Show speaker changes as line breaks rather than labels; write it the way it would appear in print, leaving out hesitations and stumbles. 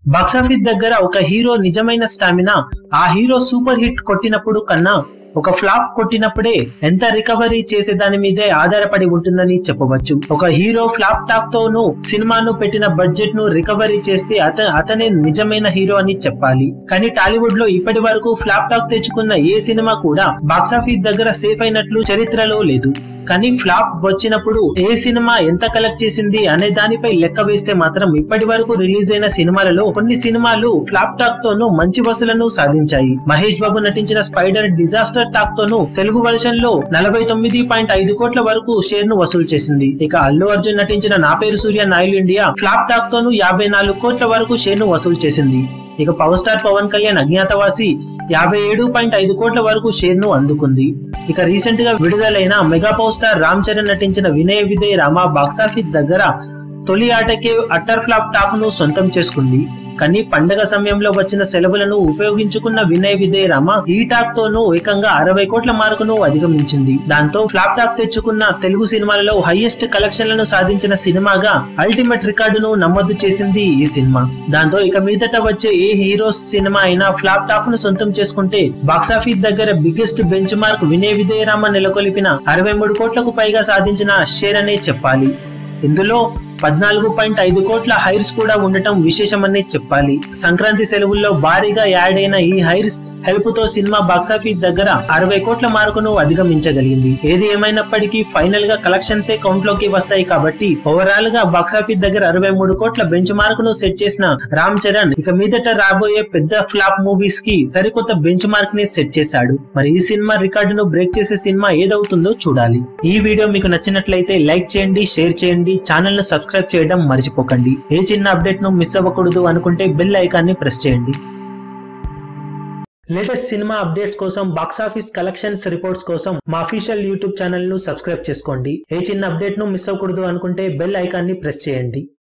Box office దగ్గర ఒక hero నిజమైన స్టామినా ఆ హీరో సూపర్ హిట్ కొట్టినప్పుడు కన్నా ఒక ఫ్లాప్ కొట్టినప్పుడే ఎంత రికవరీ చేసే దాని మీదే ఆధారపడి ఉంటుందని చెప్పవచ్చు. ఒక హీరో ఫ్లాప్ టాక్ తోనూ సినిమాను పెట్టిన బడ్జెట్ ను రికవరీ చేస్తే అతనే నిజమైన హీరో అని చెప్పాలి. కానీ టాలీవుడ్ లో ఇప్పటి వరకు ఫ్లాప్ టాక్ తెచ్చుకున్న ఏ సినిమా కూడా బాక్సాఫీస్ దగ్గర సేఫ్ అయినట్లు చరిత్రలో లేదు. కానీ ఫ్లాప్ వచ్చినప్పుడు ఏ సినిమా ఎంత కలెక్ట్ చేసింది అనే దానిపై లెక్క వేస్తే మాత్రం ఇప్పటి వరకు రిలీజ్ అయిన సినిమాలలో కొన్ని సినిమాలు ఫ్లాప్ టాక్ తోనూ మంచి వసూలను సాధించాయి. మహేష్ బాబు నటించిన స్పైడర్ డిజాస్టర్ టాక్ తోనూ తెలుగు వర్షన్ లో 49.5 కోట్ల వరకు షేర్ ను వసూలు చేసింది. ఇక అల్లు అర్జున్ నటించిన నా పేరు సూర్య నాయుడు ఇండియా ఫ్లాప్ టాక్ తోనూ 54 కోట్ల వరకు షేర్ ను వసూలు చేసింది. ఇక పవర్ స్టార్ పవన్ కళ్యాణ్ అజ్ఞాతవాసి 57.5 కోట్ల వరకు షేర్ ను అందుకుంది. ఇక రీసెంట్ గా విడుదలైన mega power star Ram Charan నటించిన వినయ విధేయ రామ బాక్సాఫీస్ దగ్గర తొలి ఆటకే అట్టర్ ఫ్లాప్ టాక్ ను సొంతం చేసుకుంది. కానీ పండగ సమయంలో వచ్చిన సెలవులను ఉపయోగించుకున్న వినయ విధేయ రామ ఈ టాక్ తోనూ ఏకంగా 60 కోట్ల మార్కును అధిగమించింది. దాంతో ఫ్లాప్ టాక్ తెచ్చుకున్న తెలుగు సినిమాలలో హైయెస్ట్ కలెక్షన్లను సాధించిన సినిమాగా అల్టిమేట్ రికార్డును నమోదు చేసింది ఈ సినిమా. దాంతో ఇక మీదట వచ్చే ఏ హీరోస్ సినిమా అయినా ఫ్లాప్ టాక్ ను సొంతం చేసుకుంటే బాక్సాఫీస్ దగ్గర biggest bench mark Vinaya Vidheya Rama నెలకొల్పిన 63 కోట్లకు పైగా సాధించిన షేర్ అనే చెప్పాలి. ఇందులో 14.5 కోట్ల హైర్స్ కూడా ఉండటం విశేషమని చెప్పాలి. సంక్రాంతి సెలవుల్లో భారీగా యాడ్ అయిన ఈ హైర్స్ హెల్ప్ తో సినిమా బాక్సాఫీస్ దగ్గర 60 కోట్ల మార్కును అధిగమించగలిగింది. ఏది ఏమైనప్పటికీ ఫైనల్ గా కలెక్షన్సే కౌంట్ లోకి వస్తాయి కాబట్టి ఓవరాల్ గా బాక్సాఫీస్ దగ్గర 63 కోట్ల బెంచ్ మార్క్ ను సెట్ చేసిన రామ్ చరణ్ ఇక మీదట రాబోయే పెద్ద ఫ్లాప్ మూవీస్ కి సరికొత్త బెంచ్ మార్క్ ని సెట్ చేశాడు. మరి ఈ సినిమా రికార్డును బ్రేక్ చేసే సినిమా ఏదవుతుందో చూడాలి. ఈ వీడియో మీకు నచ్చినట్లయితే లైక్ చేయండి, షేర్ చేయండి, ఛానల్ ను సబ్స్క్రైబ్ చేయడం మర్చిపోకండి. ఏ చిన్న అప్డేట్ ను మిస్ అవ్వకూడదు అనుకుంటే బెల్ ఐకాన్ ని ప్రెస్ చేయండి. లేటెస్ట్ సినిమా అప్డేట్స్ కోసం, బాక్సాఫీస్ కలెక్షన్స్ రిపోర్ట్స్ కోసం మా అఫీషియల్ యూట్యూబ్ ఛానల్ ను సబ్స్క్రైబ్ చేసుకోండి. ఏ చిన్న అప్డేట్ ను మిస్ అవ్వకూడదు అనుకుంటే బెల్ ఐకాన్ ని ప్రెస్ చేయండి.